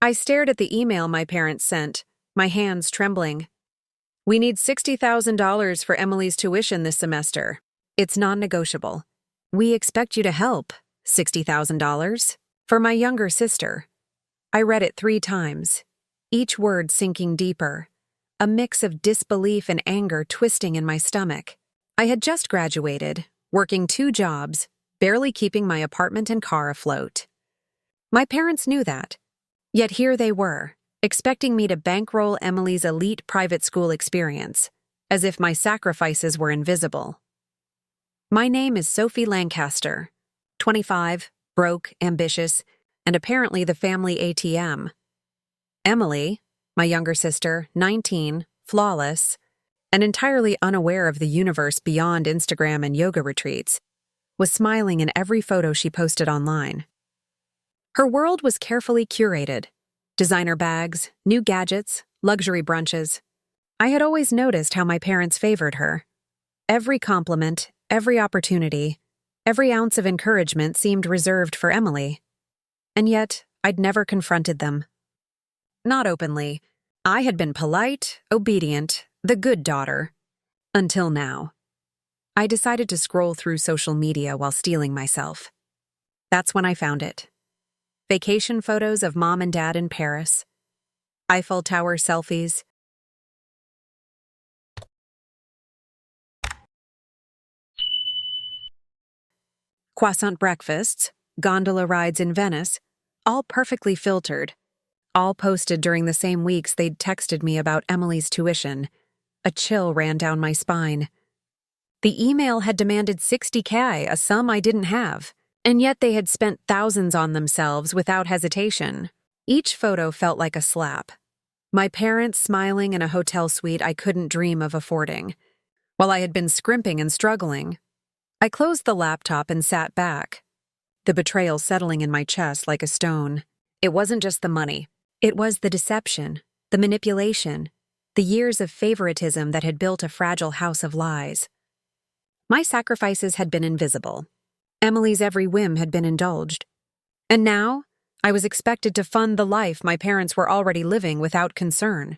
I stared at the email my parents sent, my hands trembling. We need $60,000 for Emily's tuition this semester. It's non-negotiable. We expect you to help. $60,000? For my younger sister. I read it 3 times, each word sinking deeper, a mix of disbelief and anger twisting in my stomach. I had just graduated, working 2 jobs, barely keeping my apartment and car afloat. My parents knew that. Yet here they were, expecting me to bankroll Emily's elite private school experience, as if my sacrifices were invisible. My name is Sophie Lancaster, 25, broke, ambitious, and apparently the family ATM. Emily, my younger sister, 19, flawless, and entirely unaware of the universe beyond Instagram and yoga retreats, was smiling in every photo she posted online. Her world was carefully curated. Designer bags, new gadgets, luxury brunches. I had always noticed how my parents favored her. Every compliment, every opportunity, every ounce of encouragement seemed reserved for Emily. And yet, I'd never confronted them. Not openly. I had been polite, obedient, the good daughter. Until now. I decided to scroll through social media while steeling myself. That's when I found it. Vacation photos of mom and dad in Paris. Eiffel Tower selfies. Croissant breakfasts, gondola rides in Venice, all perfectly filtered, all posted during the same weeks they'd texted me about Emily's tuition. A chill ran down my spine. The email had demanded $60K, a sum I didn't have, and yet they had spent thousands on themselves without hesitation. Each photo felt like a slap. My parents smiling in a hotel suite I couldn't dream of affording, while I had been scrimping and struggling. I closed the laptop and sat back, the betrayal settling in my chest like a stone. It wasn't just the money. It was the deception, the manipulation, the years of favoritism that had built a fragile house of lies. My sacrifices had been invisible. Emily's every whim had been indulged. And now, I was expected to fund the life my parents were already living without concern.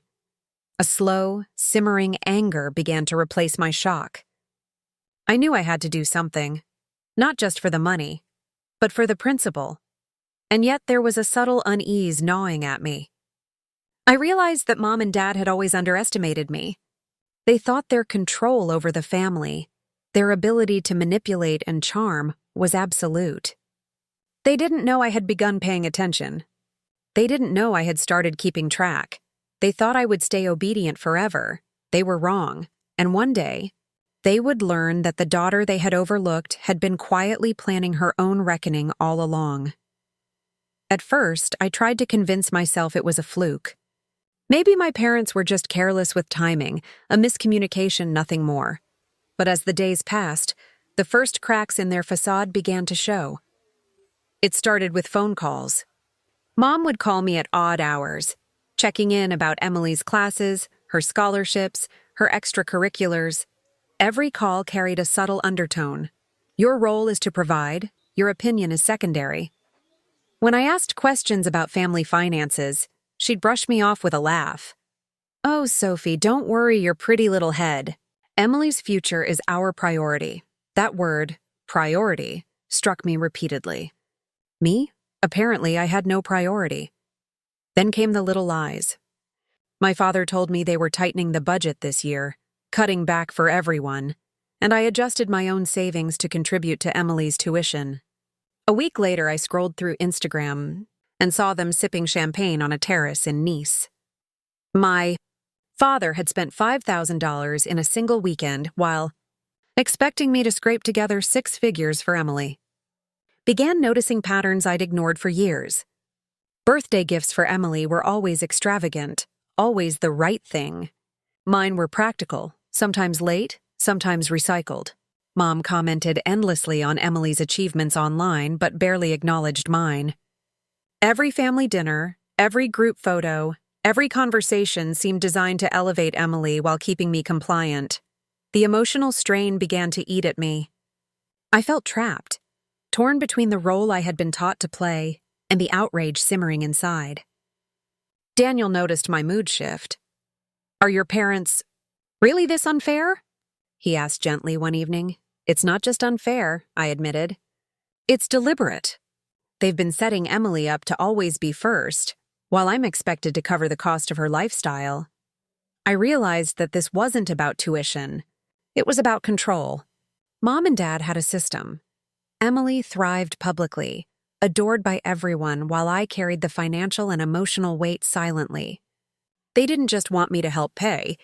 A slow, simmering anger began to replace my shock. I knew I had to do something, not just for the money, but for the principle. And yet there was a subtle unease gnawing at me. I realized that Mom and Dad had always underestimated me. They thought their control over the family, their ability to manipulate and charm, was absolute. They didn't know I had begun paying attention. They didn't know I had started keeping track. They thought I would stay obedient forever. They were wrong, and one day, they would learn that the daughter they had overlooked had been quietly planning her own reckoning all along. At first, I tried to convince myself it was a fluke. Maybe my parents were just careless with timing, a miscommunication, nothing more. But as the days passed, the first cracks in their facade began to show. It started with phone calls. Mom would call me at odd hours, checking in about Emily's classes, her scholarships, her extracurriculars. Every call carried a subtle undertone. Your role is to provide, your opinion is secondary. When I asked questions about family finances, she'd brush me off with a laugh. Oh, Sophie, don't worry your pretty little head. Emily's future is our priority. That word, priority, struck me repeatedly. Me? Apparently, I had no priority. Then came the little lies. My father told me they were tightening the budget this year, cutting back for everyone, and I adjusted my own savings to contribute to Emily's tuition. A week later, I scrolled through Instagram and saw them sipping champagne on a terrace in Nice. My father had spent $5,000 in a single weekend while expecting me to scrape together 6 figures for Emily. Began noticing patterns I'd ignored for years. Birthday gifts for Emily were always extravagant, always the right thing. Mine were practical, sometimes late, sometimes recycled. Mom commented endlessly on Emily's achievements online but barely acknowledged mine. Every family dinner, every group photo, every conversation seemed designed to elevate Emily while keeping me compliant. The emotional strain began to eat at me. I felt trapped, torn between the role I had been taught to play and the outrage simmering inside. Daniel noticed my mood shift. Are your parents really this unfair? He asked gently one evening. It's not just unfair, I admitted. It's deliberate. They've been setting Emily up to always be first, while I'm expected to cover the cost of her lifestyle. I realized that this wasn't about tuition. It was about control. Mom and Dad had a system. Emily thrived publicly, adored by everyone, while I carried the financial and emotional weight silently. They didn't just want me to help pay,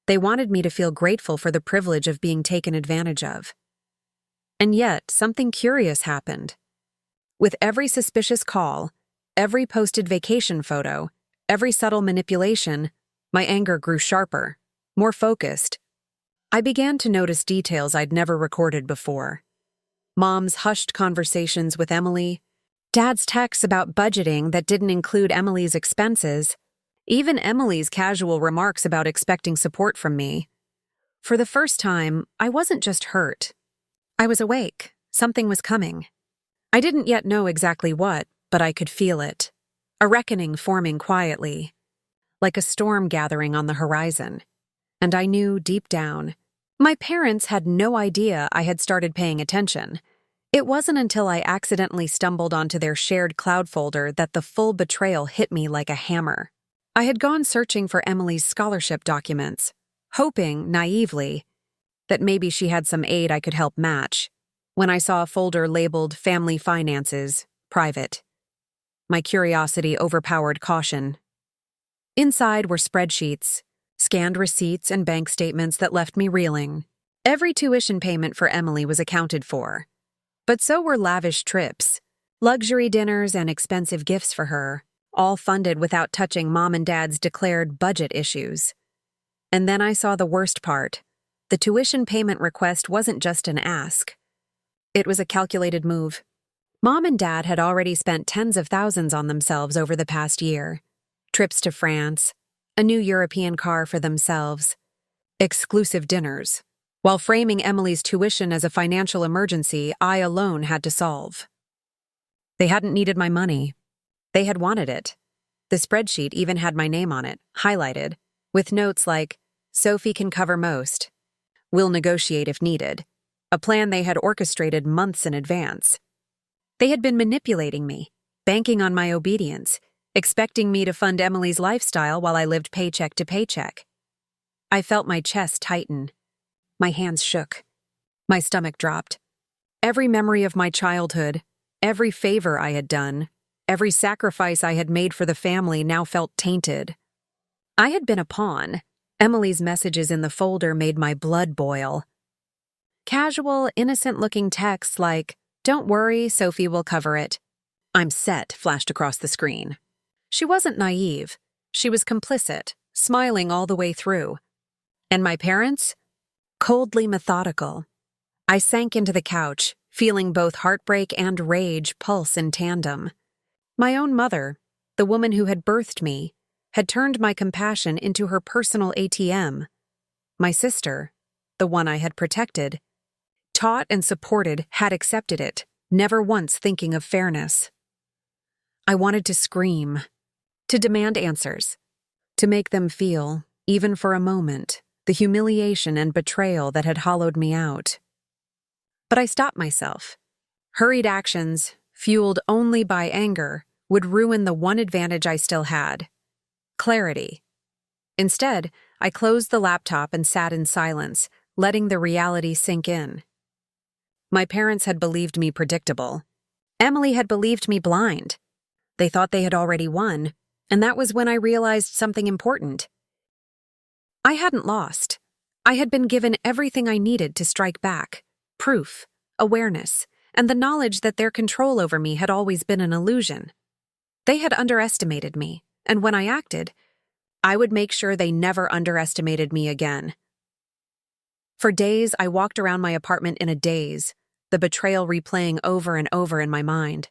they wanted me to feel grateful for the privilege of being taken advantage of. And yet, something curious happened. With every suspicious call, every posted vacation photo, every subtle manipulation, my anger grew sharper, more focused. I began to notice details I'd never recorded before. Mom's hushed conversations with Emily, Dad's texts about budgeting that didn't include Emily's expenses, even Emily's casual remarks about expecting support from me. For the first time, I wasn't just hurt. I was awake. Something was coming. I didn't yet know exactly what, but I could feel it. A reckoning forming quietly, like a storm gathering on the horizon. And I knew deep down, my parents had no idea I had started paying attention. It wasn't until I accidentally stumbled onto their shared cloud folder that the full betrayal hit me like a hammer. I had gone searching for Emily's scholarship documents, hoping, naively, that maybe she had some aid I could help match, when I saw a folder labeled Family Finances, Private. My curiosity overpowered caution. Inside were spreadsheets, scanned receipts, and bank statements that left me reeling. Every tuition payment for Emily was accounted for. But so were lavish trips, luxury dinners, and expensive gifts for her, all funded without touching Mom and Dad's declared budget issues. And then I saw the worst part. The tuition payment request wasn't just an ask. It was a calculated move. Mom and Dad had already spent tens of thousands on themselves over the past year. Trips to France, a new European car for themselves, exclusive dinners. While framing Emily's tuition as a financial emergency I alone had to solve. They hadn't needed my money. They had wanted it. The spreadsheet even had my name on it, highlighted, with notes like, Sophie can cover most. We'll negotiate if needed. A plan they had orchestrated months in advance. They had been manipulating me, banking on my obedience, expecting me to fund Emily's lifestyle while I lived paycheck to paycheck. I felt my chest tighten. My hands shook. My stomach dropped. Every memory of my childhood, every favor I had done, every sacrifice I had made for the family now felt tainted. I had been a pawn. Emily's messages in the folder made my blood boil. Casual, innocent-looking texts like, "Don't worry, Sophie will cover it. I'm set," flashed across the screen. She wasn't naive. She was complicit, smiling all the way through. And my parents? Coldly methodical. I sank into the couch, feeling both heartbreak and rage pulse in tandem. My own mother, the woman who had birthed me, had turned my compassion into her personal ATM. My sister, the one I had protected, taught and supported, had accepted it, never once thinking of fairness. I wanted to scream, to demand answers, to make them feel, even for a moment, the humiliation and betrayal that had hollowed me out. But I stopped myself. Hurried actions, fueled only by anger, would ruin the one advantage I still had: clarity. Instead, I closed the laptop and sat in silence, letting the reality sink in. My parents had believed me predictable. Emily had believed me blind. They thought they had already won, and that was when I realized something important. I hadn't lost. I had been given everything I needed to strike back: proof, awareness, and the knowledge that their control over me had always been an illusion. They had underestimated me, and when I acted, I would make sure they never underestimated me again. For days, I walked around my apartment in a daze, the betrayal replaying over and over in my mind.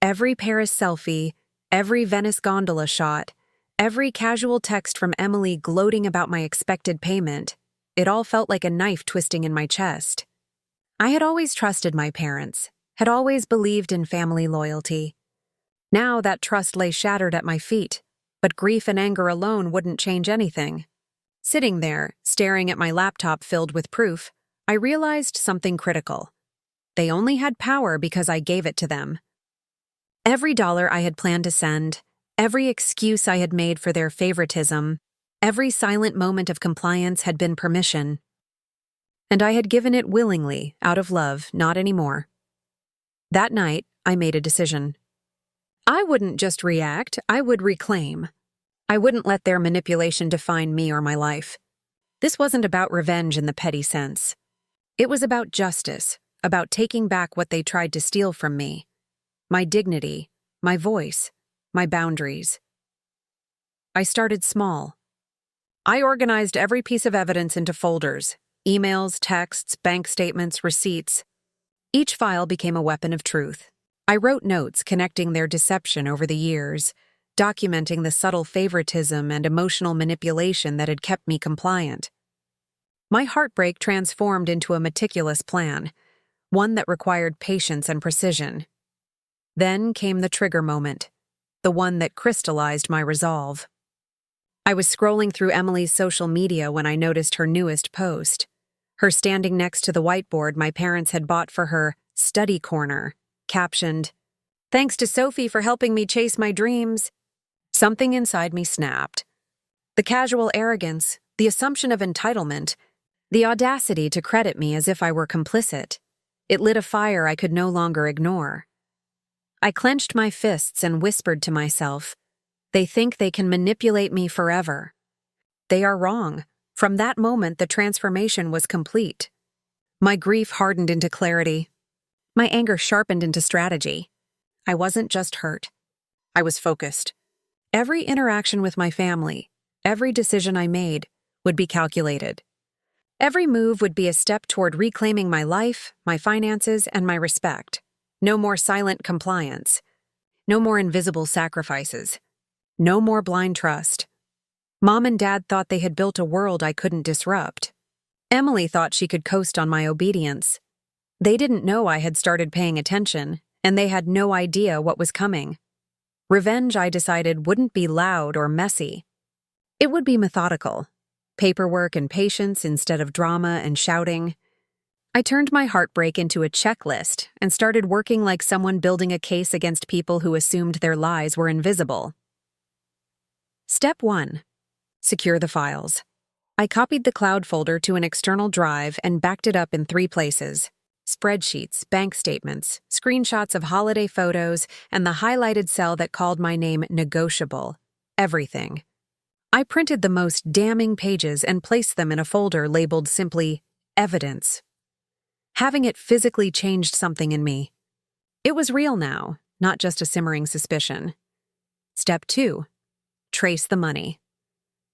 Every Paris selfie, every Venice gondola shot, every casual text from Emily gloating about my expected payment, it all felt like a knife twisting in my chest. I had always trusted my parents, had always believed in family loyalty. Now that trust lay shattered at my feet, but grief and anger alone wouldn't change anything. Sitting there, staring at my laptop filled with proof, I realized something critical. They only had power because I gave it to them. Every dollar I had planned to send, every excuse I had made for their favoritism, every silent moment of compliance had been permission. And I had given it willingly, out of love, not anymore. That night, I made a decision. I wouldn't just react, I would reclaim. I wouldn't let their manipulation define me or my life. This wasn't about revenge in the petty sense. It was about justice, about taking back what they tried to steal from me. My dignity, my voice, my boundaries. I started small. I organized every piece of evidence into folders: emails, texts, bank statements, receipts. Each file became a weapon of truth. I wrote notes connecting their deception over the years, documenting the subtle favoritism and emotional manipulation that had kept me compliant. My heartbreak transformed into a meticulous plan, one that required patience and precision. Then came the trigger moment, the one that crystallized my resolve. I was scrolling through Emily's social media when I noticed her newest post. Her standing next to the whiteboard my parents had bought for her study corner, captioned, "Thanks to Sophie for helping me chase my dreams." Something inside me snapped. The casual arrogance, the assumption of entitlement, the audacity to credit me as if I were complicit. It lit a fire I could no longer ignore. I clenched my fists and whispered to myself, "They think they can manipulate me forever." They are wrong. From that moment, the transformation was complete. My grief hardened into clarity. My anger sharpened into strategy. I wasn't just hurt. I was focused. Every interaction with my family, every decision I made, would be calculated. Every move would be a step toward reclaiming my life, my finances, and my respect. No more silent compliance. No more invisible sacrifices. No more blind trust. Mom and Dad thought they had built a world I couldn't disrupt. Emily thought she could coast on my obedience. They didn't know I had started paying attention, and they had no idea what was coming. Revenge, I decided, wouldn't be loud or messy. It would be methodical. Paperwork and patience instead of drama and shouting. I turned my heartbreak into a checklist and started working like someone building a case against people who assumed their lies were invisible. Step 1. Secure the files. I copied the cloud folder to an external drive and backed it up in 3 places: spreadsheets, bank statements, screenshots of holiday photos, and the highlighted cell that called my name negotiable. Everything. I printed the most damning pages and placed them in a folder labeled simply evidence. Having it physically changed something in me. It was real now, not just a simmering suspicion. Step 2. Trace the money.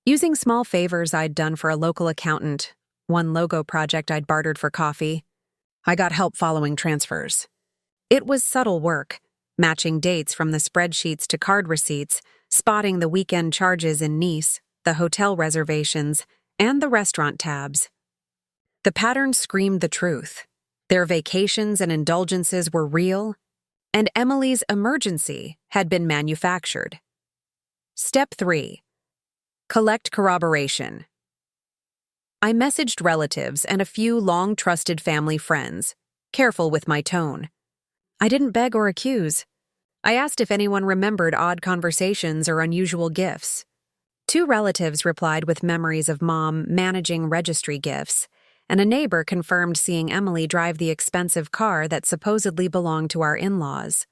Using small favors I'd done for a local accountant, one logo project I'd bartered for coffee, I got help following transfers. It was subtle work, matching dates from the spreadsheets to card receipts, spotting the weekend charges in Nice, the hotel reservations, and the restaurant tabs. The pattern screamed the truth. Their vacations and indulgences were real, and Emily's emergency had been manufactured. Step 3. Collect corroboration. I messaged relatives and a few long-trusted family friends, careful with my tone. I didn't beg or accuse. I asked if anyone remembered odd conversations or unusual gifts. 2 relatives replied with memories of Mom managing registry gifts, and a neighbor confirmed seeing Emily drive the expensive car that supposedly belonged to our in-laws.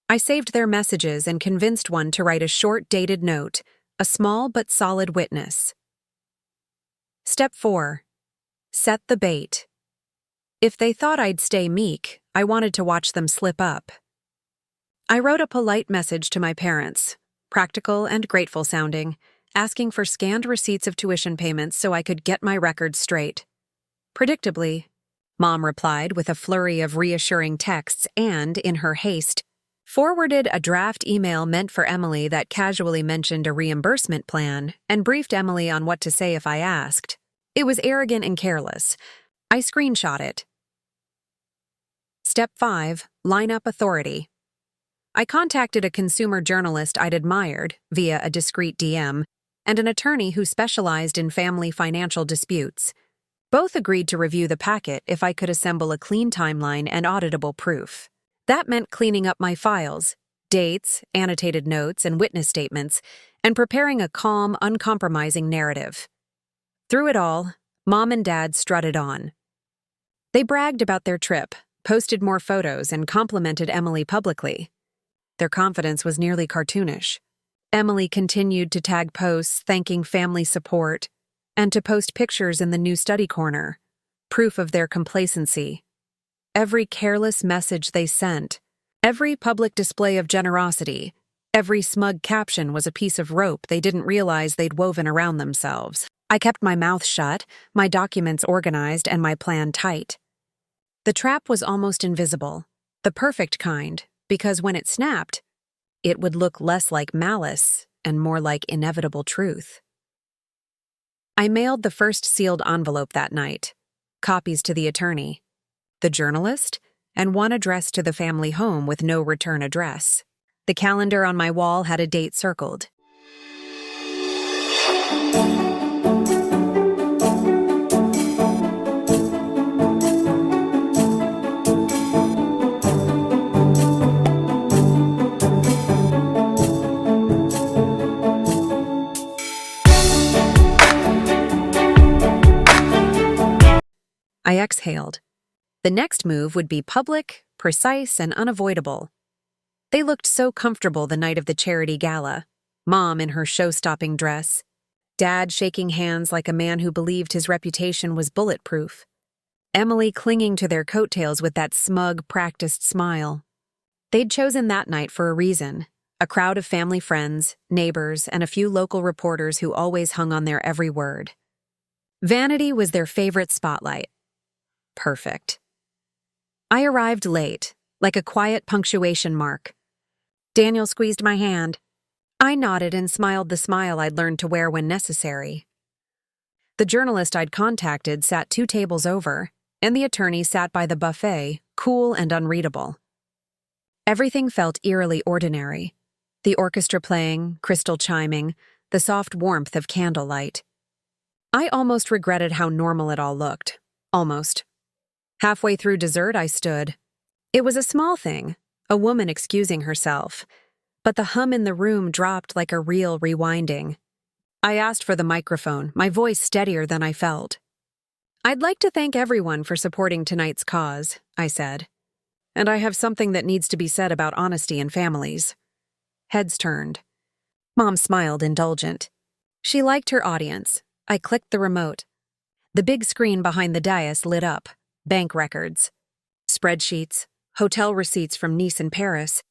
I saved their messages and convinced one to write a short, dated note, a small but solid witness. Step 4. Set the bait. If they thought I'd stay meek, I wanted to watch them slip up. I wrote a polite message to my parents, practical and grateful sounding, asking for scanned receipts of tuition payments so I could get my records straight. Predictably, Mom replied with a flurry of reassuring texts and, in her haste, forwarded a draft email meant for Emily that casually mentioned a reimbursement plan and briefed Emily on what to say if I asked. It was arrogant and careless. I screenshot it. Step 5. Line up authority. I contacted a consumer journalist I'd admired via a discreet DM and an attorney who specialized in family financial disputes. Both agreed to review the packet if I could assemble a clean timeline and auditable proof. That meant cleaning up my files, dates, annotated notes, and witness statements, and preparing a calm, uncompromising narrative. Through it all, Mom and Dad strutted on. They bragged about their trip, posted more photos, and complimented Emily publicly. Their confidence was nearly cartoonish. Emily continued to tag posts thanking family support and to post pictures in the new study corner, proof of their complacency. Every careless message they sent, every public display of generosity, every smug caption was a piece of rope they didn't realize they'd woven around themselves. I kept my mouth shut, my documents organized, and my plan tight. The trap was almost invisible, the perfect kind, because when it snapped, it would look less like malice and more like inevitable truth. I mailed the first sealed envelope that night, copies to the attorney, the journalist, and one addressed to the family home with no return address. The calendar on my wall had a date circled. I exhaled. The next move would be public, precise, and unavoidable. They looked so comfortable the night of the charity gala, Mom in her show-stopping dress, Dad shaking hands like a man who believed his reputation was bulletproof, Emily clinging to their coattails with that smug, practiced smile. They'd chosen that night for a reason, a crowd of family friends, neighbors, and a few local reporters who always hung on their every word. Vanity was their favorite spotlight. Perfect. I arrived late, like a quiet punctuation mark. Daniel squeezed my hand. I nodded and smiled the smile I'd learned to wear when necessary. The journalist I'd contacted sat 2 tables over, and the attorney sat by the buffet, cool and unreadable. Everything felt eerily ordinary. The orchestra playing, crystal chiming, the soft warmth of candlelight. I almost regretted how normal it all looked. Almost. Halfway through dessert, I stood. It was a small thing, a woman excusing herself, but the hum in the room dropped like a reel rewinding. I asked for the microphone, my voice steadier than I felt. "I'd like to thank everyone for supporting tonight's cause," I said. "And I have something that needs to be said about honesty in families." Heads turned. Mom smiled, indulgent. She liked her audience. I clicked the remote. The big screen behind the dais lit up. Bank records, spreadsheets, hotel receipts from Nice and Paris,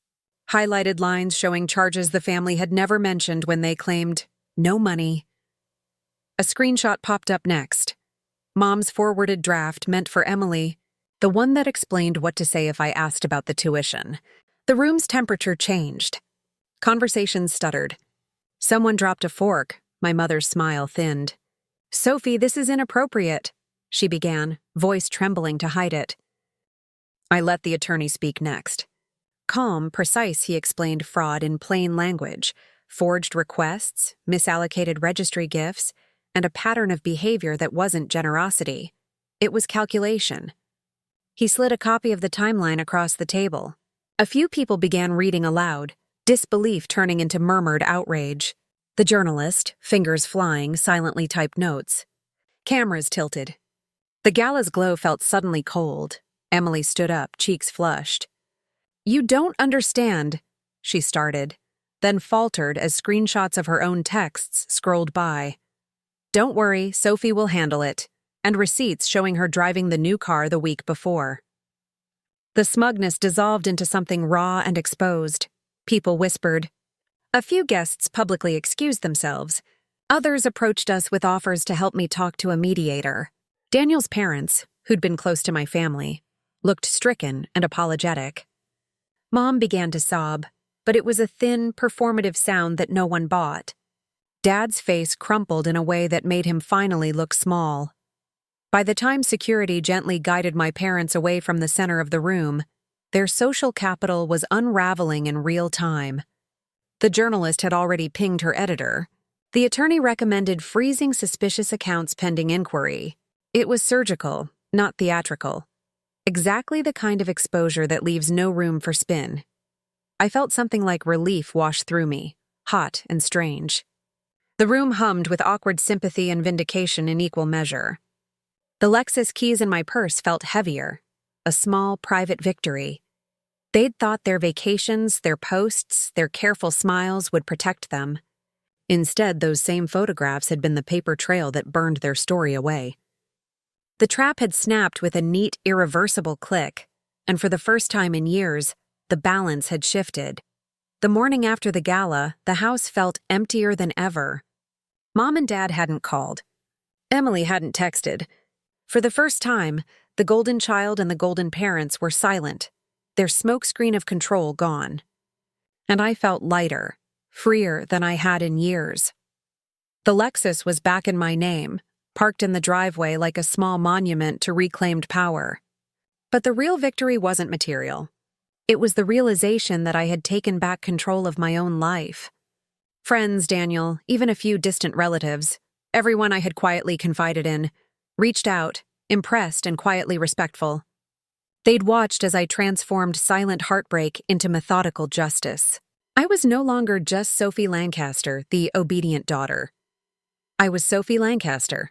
highlighted lines showing charges the family had never mentioned when they claimed no money. A screenshot popped up next. Mom's forwarded draft meant for Emily, the one that explained what to say if I asked about the tuition. The room's temperature changed. Conversations stuttered. Someone dropped a fork. My mother's smile thinned. "Sophie, this is inappropriate," she began, voice trembling to hide it. I let the attorney speak next. Calm, precise, he explained fraud in plain language, forged requests, misallocated registry gifts, and a pattern of behavior that wasn't generosity. It was calculation. He slid a copy of the timeline across the table. A few people began reading aloud, disbelief turning into murmured outrage. The journalist, fingers flying, silently typed notes. Cameras tilted. The gala's glow felt suddenly cold. Emily stood up, cheeks flushed. "You don't understand," she started, then faltered as screenshots of her own texts scrolled by. "Don't worry, Sophie will handle it," and receipts showing her driving the new car the week before. The smugness dissolved into something raw and exposed. People whispered. A few guests publicly excused themselves. Others approached us with offers to help me talk to a mediator. Daniel's parents, who'd been close to my family, looked stricken and apologetic. Mom began to sob, but it was a thin, performative sound that no one bought. Dad's face crumpled in a way that made him finally look small. By the time security gently guided my parents away from the center of the room, Their social capital was unraveling in real time. The journalist had already pinged her editor. The attorney recommended freezing suspicious accounts pending inquiry. It was surgical, not theatrical. Exactly the kind of exposure that leaves no room for spin. I felt something like relief wash through me, hot and strange. The room hummed with awkward sympathy and vindication in equal measure. The Lexus keys in my purse felt heavier, a small, private victory. They'd thought their vacations, their posts, their careful smiles would protect them. Instead, those same photographs had been the paper trail that burned their story away. The trap had snapped with a neat, irreversible click, and for the first time in years, the balance had shifted. The morning after the gala, the house felt emptier than ever. Mom and Dad hadn't called. Emily hadn't texted. For the first time, the golden child and the golden parents were silent, their smokescreen of control gone. And I felt lighter, freer than I had in years. The Lexus was back in my name, parked in the driveway like a small monument to reclaimed power. But the real victory wasn't material. It was the realization that I had taken back control of my own life. Friends, Daniel, even a few distant relatives, everyone I had quietly confided in, reached out, impressed and quietly respectful. They'd watched as I transformed silent heartbreak into methodical justice. I was no longer just Sophie Lancaster, the obedient daughter. I was Sophie Lancaster,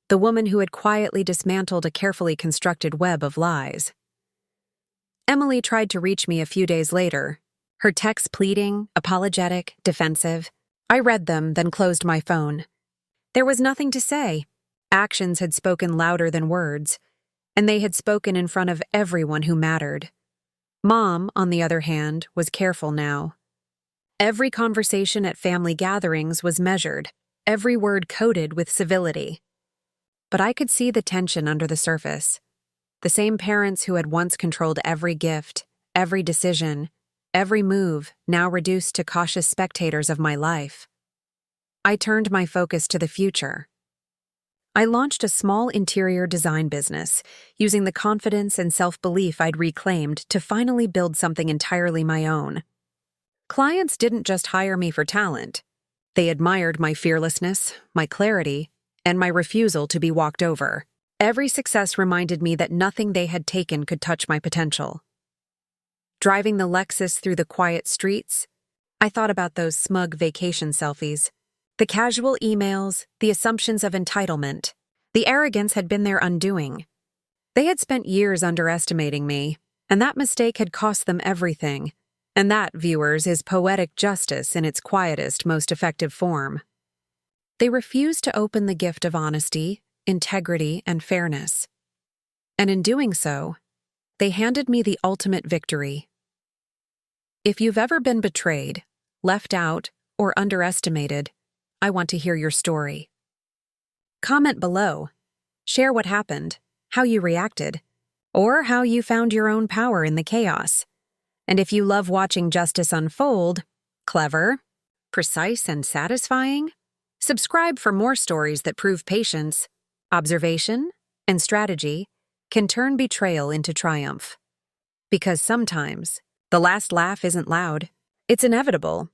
the woman who had quietly dismantled a carefully constructed web of lies. Emily tried to reach me a few days later, her texts pleading, apologetic, defensive. I read them, then closed my phone. There was nothing to say. Actions had spoken louder than words, and they had spoken in front of everyone who mattered. Mom, on the other hand, was careful now. Every conversation at family gatherings was measured, every word coded with civility. But I could see the tension under the surface. The same parents who had once controlled every gift, every decision, every move, now reduced to cautious spectators of my life. I turned my focus to the future. I launched a small interior design business, using the confidence and self-belief I'd reclaimed to finally build something entirely my own. Clients didn't just hire me for talent. They admired my fearlessness, my clarity, and my refusal to be walked over. Every success reminded me that nothing they had taken could touch my potential. Driving the Lexus through the quiet streets, I thought about those smug vacation selfies. The casual emails, the assumptions of entitlement, the arrogance had been their undoing. They had spent years underestimating me, and that mistake had cost them everything. And that, viewers, is poetic justice in its quietest, most effective form. They refused to open the gift of honesty, integrity, and fairness. And in doing so, they handed me the ultimate victory. If you've ever been betrayed, left out, or underestimated, I want to hear your story. Comment below. Share what happened, how you reacted, or how you found your own power in the chaos. And if you love watching justice unfold, clever, precise, and satisfying, subscribe for more stories that prove patience, observation, and strategy can turn betrayal into triumph. Because sometimes, the last laugh isn't loud, it's inevitable.